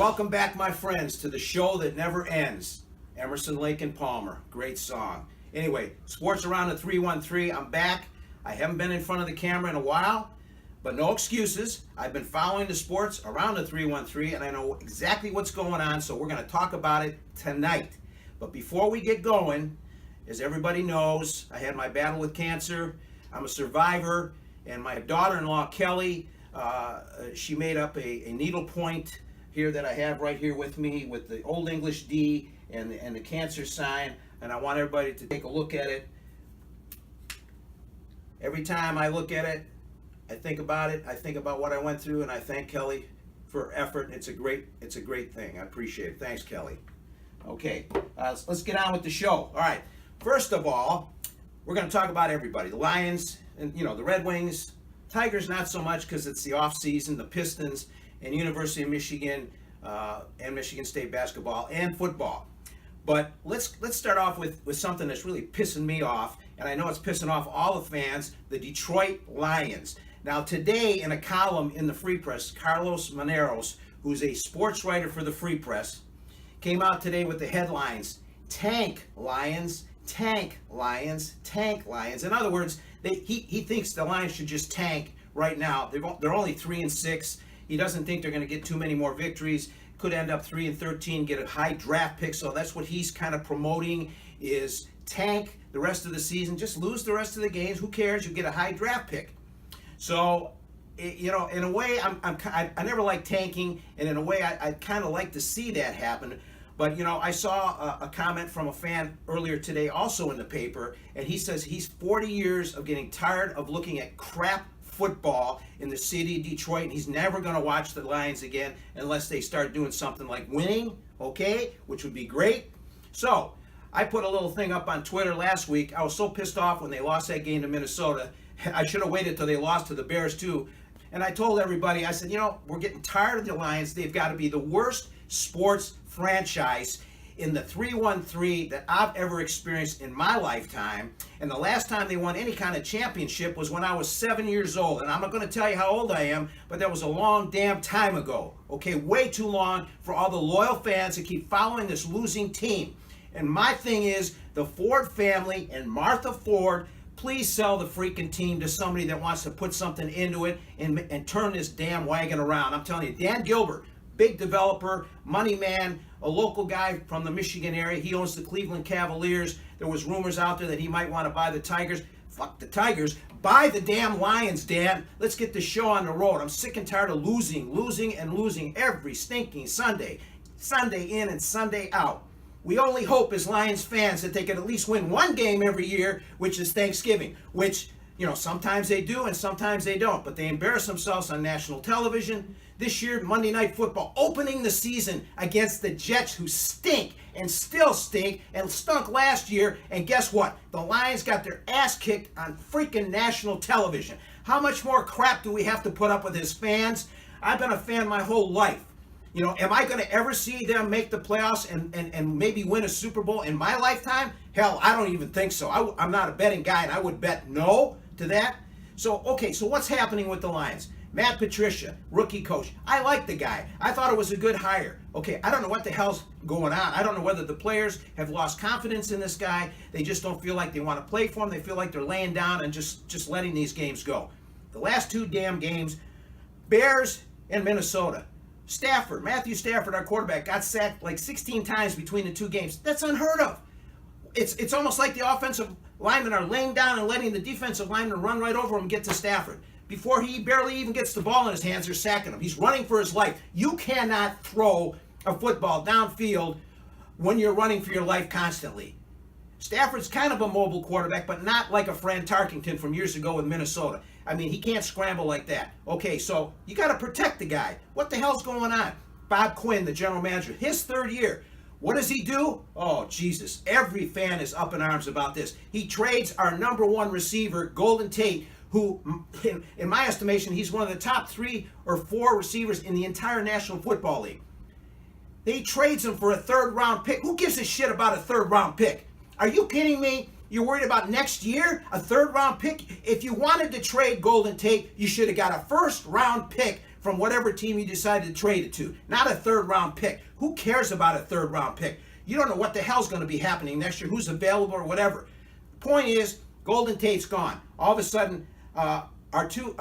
welcome back, my friends, to the show that never ends. Emerson, Lake and Palmer. Great song. Anyway, Sports Around the 313. I'm back. I haven't been in front of the camera in a while, but no excuses. I've been following the sports around the 313, and I know exactly what's going on, so we're going to talk about it tonight. But before we get going, as everybody knows, I had my battle with cancer. I'm a survivor, and my daughter-in-law, Kelly, she made up a needlepoint here that I have right here with me with the Old English D and the cancer sign, and I want everybody to take a look at it. Every time I look at it, I think about it. I think about what I went through, and I thank Kelly for her effort. It's a great thing. I appreciate it. Thanks, Kelly. Okay, let's get on with the show. All right. First of all, we're going to talk about everybody. The Lions and the Red Wings, Tigers not so much because it's the off season. The Pistons and University of Michigan and Michigan State basketball and football. But let's start off with something that's really pissing me off, and I know it's pissing off all the fans, the Detroit Lions. Now today in a column in the Free Press, Carlos Maneros, who's a sports writer for the Free Press, came out today with the headlines, Tank Lions, Tank Lions, Tank Lions. In other words, he thinks the Lions should just tank right now. They're only 3-6. He doesn't think they're going to get too many more victories. Could end up 3-13, get a high draft pick. So that's what he's kind of promoting, is tank the rest of the season. Just lose the rest of the games. Who cares? You get a high draft pick. So, in a way, I never like tanking, and in a way, I'd kind of like to see that happen. But, I saw a comment from a fan earlier today, also in the paper, and he says he's 40 years of getting tired of looking at crap football in the city of Detroit, and he's never going to watch the Lions again unless they start doing something like winning, okay, which would be great. So I put a little thing up on Twitter last week. I was so pissed off when they lost that game to Minnesota. I should have waited till they lost to the Bears too. And I told everybody, I said, we're getting tired of the Lions. They've got to be the worst sports franchise in the 313 that I've ever experienced in my lifetime. And the last time they won any kind of championship was when I was 7 years old. And I'm not going to tell you how old I am, but that was a long damn time ago. Okay, way too long for all the loyal fans that keep following this losing team. And my thing is, the Ford family and Martha Ford, please sell the freaking team to somebody that wants to put something into it and turn this damn wagon around. I'm telling you, Dan Gilbert, big developer, money man, a local guy from the Michigan area. He owns the Cleveland Cavaliers. There was rumors out there that he might want to buy the Tigers. Fuck the Tigers. Buy the damn Lions, Dan. Let's get the show on the road. I'm sick and tired of losing every stinking Sunday. Sunday in and Sunday out. We only hope as Lions fans that they could at least win one game every year, which is Thanksgiving, which, sometimes they do and sometimes they don't, but they embarrass themselves on national television. This year, Monday Night Football, opening the season against the Jets, who stink and still stink and stunk last year. And guess what? The Lions got their ass kicked on freaking national television. How much more crap do we have to put up with as fans? I've been a fan my whole life. Am I going to ever see them make the playoffs and maybe win a Super Bowl in my lifetime? Hell, I don't even think so. I'm not a betting guy, and I would bet no to that. So what's happening with the Lions? Matt Patricia, rookie coach. I like the guy. I thought it was a good hire. Okay, I don't know what the hell's going on. I don't know whether the players have lost confidence in this guy. They just don't feel like they want to play for him. They feel like they're laying down and just letting these games go. The last two damn games, Bears and Minnesota. Matthew Stafford, our quarterback, got sacked like 16 times between the two games. That's unheard of. It's almost like the offensive linemen are laying down and letting the defensive linemen run right over him and get to Stafford. Before he barely even gets the ball in his hands, they're sacking him. He's running for his life. You cannot throw a football downfield when you're running for your life constantly. Stafford's kind of a mobile quarterback, but not like a Fran Tarkington from years ago with Minnesota. I mean, he can't scramble like that. Okay, so you got to protect the guy. What the hell's going on? Bob Quinn, the general manager, his third year. What does he do? Oh, Jesus. Every fan is up in arms about this. He trades our number one receiver, Golden Tate, who, in my estimation, he's one of the top 3 or 4 receivers in the entire National Football League. He trades him for a third-round pick. Who gives a shit about a third-round pick? Are you kidding me? You're worried about next year? A third-round pick? If you wanted to trade Golden Tate, you should have got a first-round pick from whatever team you decided to trade it to. Not a third-round pick. Who cares about a third-round pick? You don't know what the hell's going to be happening next year, who's available or whatever. Point is, Golden Tate's gone. All of a sudden, two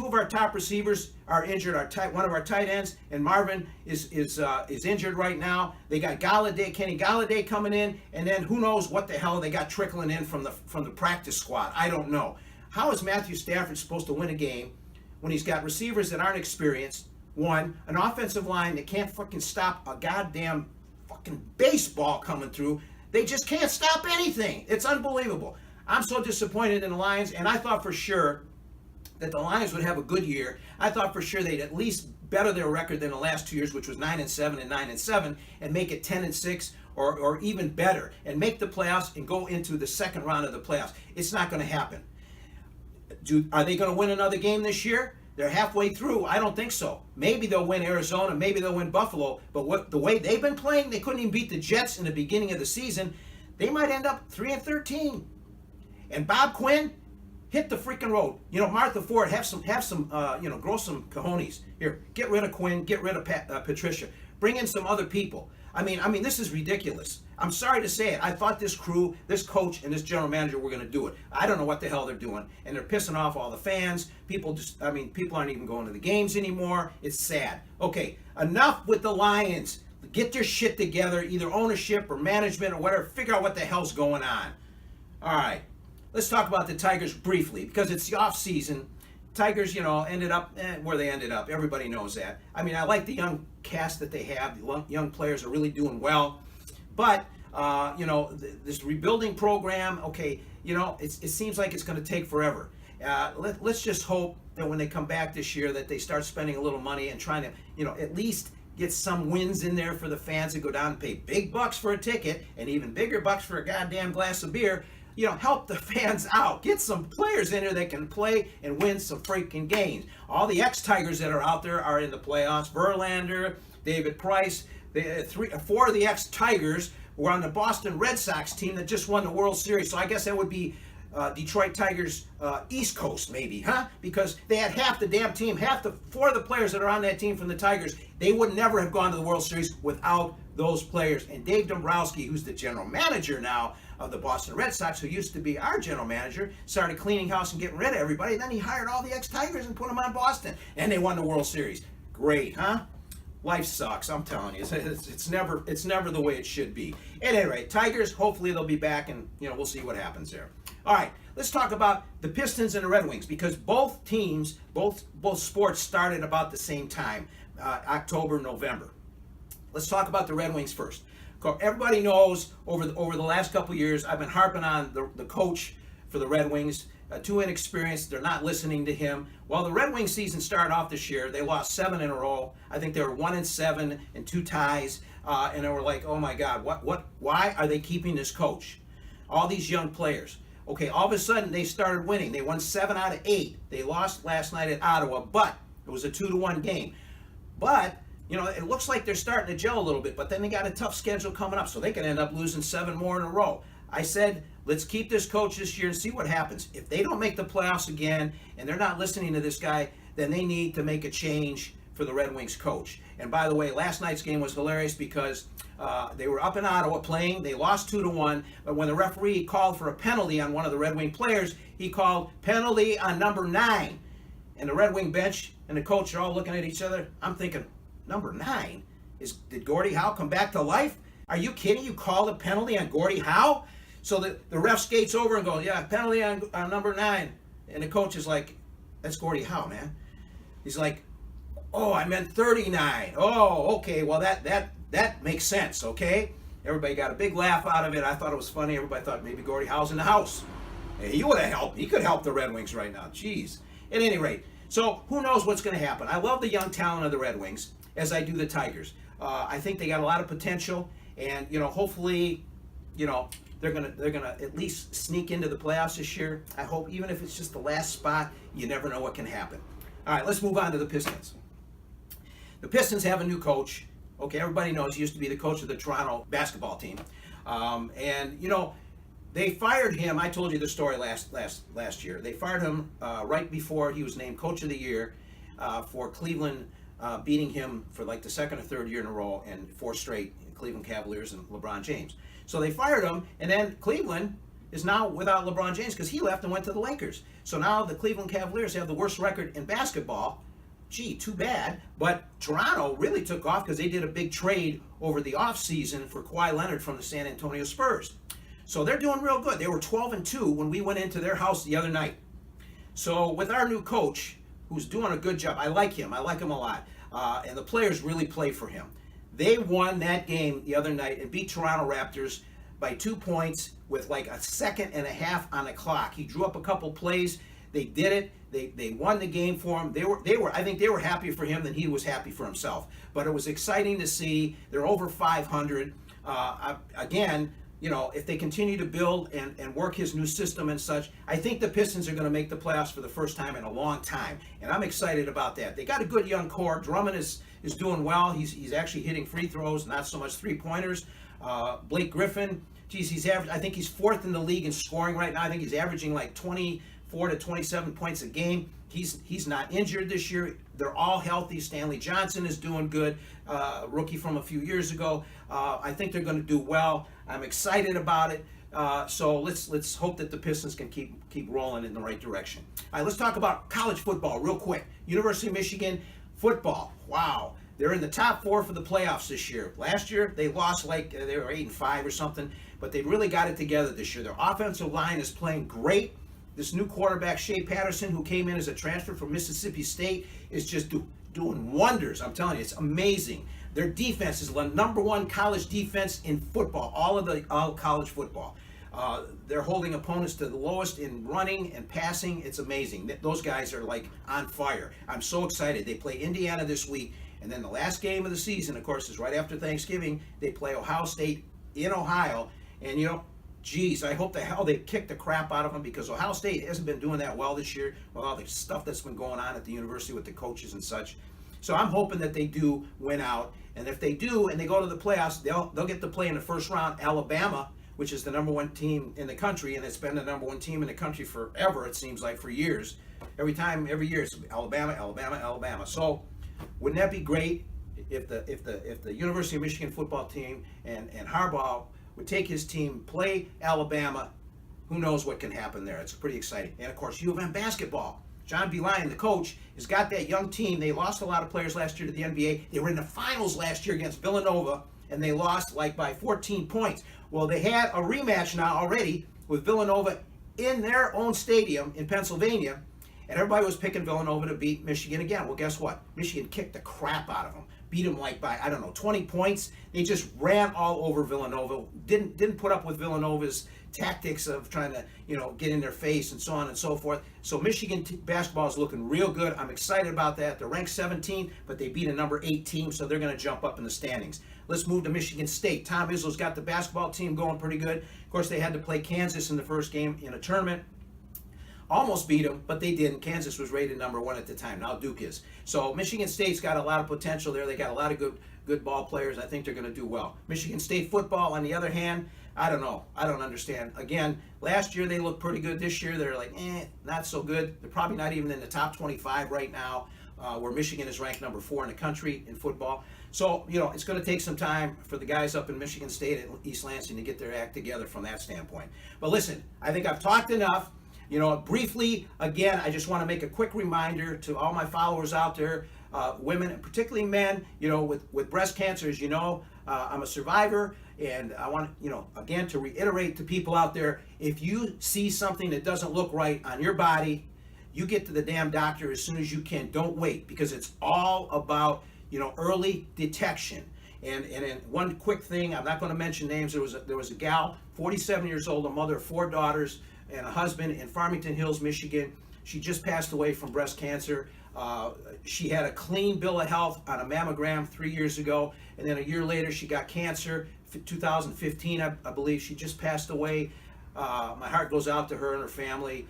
of our top receivers are injured. One of our tight ends, and Marvin is injured right now. They got Kenny Galladay coming in, and then who knows what the hell they got trickling in from the practice squad. I don't know. How is Matthew Stafford supposed to win a game when he's got receivers that aren't experienced? One, an offensive line that can't fucking stop a goddamn fucking baseball coming through. They just can't stop anything. It's unbelievable. I'm so disappointed in the Lions, and I thought for sure that the Lions would have a good year. I thought for sure they'd at least better their record than the last 2 years, which was 9-7 and 9-7, and make it 10-6 or even better, and make the playoffs and go into the second round of the playoffs. It's not going to happen. Are they going to win another game this year? They're halfway through. I don't think so. Maybe they'll win Arizona. Maybe they'll win Buffalo. But the way they've been playing, they couldn't even beat the Jets in the beginning of the season. They might end up 3-13. And Bob Quinn, hit the freaking road. You know, Martha Ford, have some, grow some cojones. Here, get rid of Quinn, get rid of Patricia. Bring in some other people. I mean, this is ridiculous. I'm sorry to say it. I thought this crew, this coach, and this general manager were going to do it. I don't know what the hell they're doing, and they're pissing off all the fans. People aren't even going to the games anymore. It's sad. Okay, enough with the Lions. Get their shit together, either ownership or management or whatever. Figure out what the hell's going on. All right. Let's talk about the Tigers briefly, because it's the off season. Tigers, ended up where they ended up. Everybody knows that. I mean, I like the young cast that they have. The young players are really doing well. But, this rebuilding program, okay, it seems like it's going to take forever. Let's just hope that when they come back this year that they start spending a little money and trying to, at least get some wins in there for the fans to go down and pay big bucks for a ticket and even bigger bucks for a goddamn glass of beer. Help the fans out. Get some players in there that can play and win some freaking games. All the ex-Tigers that are out there are in the playoffs. Verlander, David Price, 4 of the ex-Tigers were on the Boston Red Sox team that just won the World Series. So I guess that would be Detroit Tigers East Coast maybe, huh? Because they had half the damn team, 4 of the players that are on that team from the Tigers, they would never have gone to the World Series without those players. And Dave Dombrowski, who's the general manager now of the Boston Red Sox, who used to be our general manager, started cleaning house and getting rid of everybody. And then he hired all the ex-Tigers and put them on Boston. And they won the World Series. Great, huh? Life sucks, I'm telling you. It's never the way it should be. At any rate, Tigers, hopefully they'll be back, and we'll see what happens there. All right, let's talk about the Pistons and the Red Wings, because both teams, both sports started about the same time, October, November. Let's talk about the Red Wings first. Everybody knows over the last couple of years, I've been harping on the coach for the Red Wings. Too inexperienced. They're not listening to him. Well, the Red Wings season started off this year. They lost 7 in a row. I think they were 1-7 and 2 ties. And they were like, oh my God, why are they keeping this coach? All these young players. Okay, all of a sudden they started winning. They won 7 out of 8. They lost last night at Ottawa, but it was a 2-1 game. But it looks like they're starting to gel a little bit, but then they got a tough schedule coming up, so they could end up losing 7 more in a row. I said, let's keep this coach this year and see what happens. If they don't make the playoffs again and they're not listening to this guy, then they need to make a change for the Red Wings coach. And by the way, last night's game was hilarious because they were up in Ottawa playing. They lost 2-1, but when the referee called for a penalty on one of the Red Wing players, he called penalty on number 9. And the Red Wing bench and the coach are all looking at each other. I'm thinking, number 9? Did Gordie Howe come back to life? Are you kidding? You called a penalty on Gordie Howe? So the ref skates over and goes, yeah, penalty on number 9. And the coach is like, that's Gordie Howe, man. He's like, oh, I meant 39. Oh, okay, well, that makes sense, okay? Everybody got a big laugh out of it. I thought it was funny. Everybody thought maybe Gordie Howe's in the house. Hey, he would have helped. He could help the Red Wings right now. Jeez. At any rate, so who knows what's going to happen. I love the young talent of the Red Wings, as I do the Tigers. I think they got a lot of potential, and hopefully, they're gonna at least sneak into the playoffs this year. I hope, even if it's just the last spot. You never know what can happen. All right, let's move on to the Pistons. The Pistons have a new coach. Okay, everybody knows he used to be the coach of the Toronto basketball team, and they fired him. I told you the story last year. They fired him right before he was named Coach of the Year. for Cleveland beating him for like the second or third year in a row, and 4 straight Cleveland Cavaliers and LeBron James. So they fired him, and then Cleveland is now without LeBron James because he left and went to the Lakers. So now the Cleveland Cavaliers have the worst record in basketball. Gee, too bad. But Toronto really took off because they did a big trade over the offseason for Kawhi Leonard from the San Antonio Spurs. So they're doing real good. They were 12-2 when we went into their house the other night. So with our new coach, who's doing a good job, I like him a lot. And the players really play for him. They won that game the other night and beat Toronto Raptors by 2 points with like a second and a half on the clock. He drew up a couple plays. They did it. They won the game for him. I think they were happier for him than he was happy for himself. But it was exciting to see. They're over 500. Again, you know, if they continue to build and work his new system and such, I think the Pistons are going to make the playoffs for the first time in a long time. And I'm excited about that. They got a good young core. Drummond is doing well. He's actually hitting free throws, not so much three-pointers. Blake Griffin, geez, I think he's 4th in the league in scoring right now. I think he's averaging like 24 to 27 points a game. He's not injured this year. They're all healthy. Stanley Johnson is doing good, rookie from a few years ago. I think they're going to do well. I'm excited about it. So let's hope that the Pistons can keep rolling in the right direction. All right, let's talk about college football real quick. University of Michigan football. Wow. They're in the top 4 for the playoffs this year. Last year, they lost like they were 8-5 or something, but they really got it together this year. Their offensive line is playing great. This new quarterback, Shea Patterson, who came in as a transfer from Mississippi State, is just doing wonders. I'm telling you, it's amazing. Their defense is the #1 college defense in football, all college football. They're holding opponents to the lowest in running and passing. It's amazing. Those guys are like on fire. I'm so excited. They play Indiana this week, and then the last game of the season, of course, is right after Thanksgiving. They play Ohio State in Ohio, and you know, geez, I hope the hell they kick the crap out of them, because Ohio State hasn't been doing that well this year with all the stuff that's been going on at the university with the coaches and such. So I'm hoping that they do win out, and if they do and they go to the playoffs, they'll get to play in the first round Alabama, which is the #1 team in the country, and it's been the #1 team in the country forever. It seems like for years. Every year it's Alabama. So wouldn't that be great if the University of Michigan football team and Harbaugh would take his team, play Alabama? Who knows what can happen there? It's pretty exciting. And of course, U of M basketball. John Beilein, the coach, has got that young team. They lost a lot of players last year to the NBA. They were in the finals last year against Villanova, and they lost like by 14 points. Well, they had a rematch now already with Villanova in their own stadium in Pennsylvania, and everybody was picking Villanova to beat Michigan again. Well, guess what? Michigan kicked the crap out of them. Beat them like by, 20 points. They just ran all over Villanova. Didn't put up with Villanova's tactics of trying to, get in their face and so on and so forth. So Michigan basketball is looking real good. I'm excited about that. They're ranked 17, but they beat a #8 team, so they're going to jump up in the standings. Let's move to Michigan State. Tom Izzo's got the basketball team going pretty good. Of course, they had to play Kansas in the first game in a tournament. Almost beat them, but they didn't. Kansas was rated #1 at the time. Now Duke is. So Michigan State's got a lot of potential there. They got a lot of good ball players. I think they're going to do well. Michigan State football, on the other hand, I don't know. I don't understand. Again, last year they looked pretty good. This year they're like, not so good. They're probably not even in the top 25 right now, where Michigan is ranked #4 in the country in football. So, it's going to take some time for the guys up in Michigan State and East Lansing to get their act together from that standpoint. But listen, I think I've talked enough. Briefly, again, I just want to make a quick reminder to all my followers out there, women, and particularly men, with breast cancer. As you know, I'm a survivor, and I want, again, to reiterate to people out there, if you see something that doesn't look right on your body, you get to the damn doctor as soon as you can. Don't wait, because it's all about, early detection. And one quick thing, I'm not going to mention names. There was a gal, 47 years old, a mother of 4 daughters, and a husband in Farmington Hills, Michigan. She just passed away from breast cancer. She had a clean bill of health on a mammogram 3 years ago, and then a year later she got cancer. 2015, I believe. She just passed away. My heart goes out to her and her family.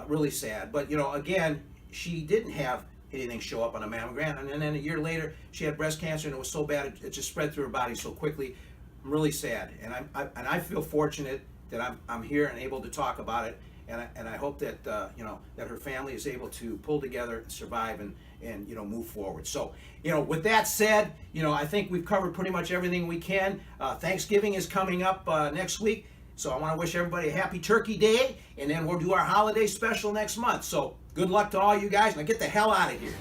Really sad. But again, she didn't have anything show up on a mammogram, and then a year later she had breast cancer, and it was so bad it just spread through her body so quickly. I'm really sad, and I feel fortunate that I'm here and able to talk about it. and I hope that that her family is able to pull together and survive and move forward. So with that said, I think we've covered pretty much everything we can. Thanksgiving is coming up next week, so I want to wish everybody a happy Turkey Day, and then we'll do our holiday special next month. So good luck to all you guys. Now get the hell out of here.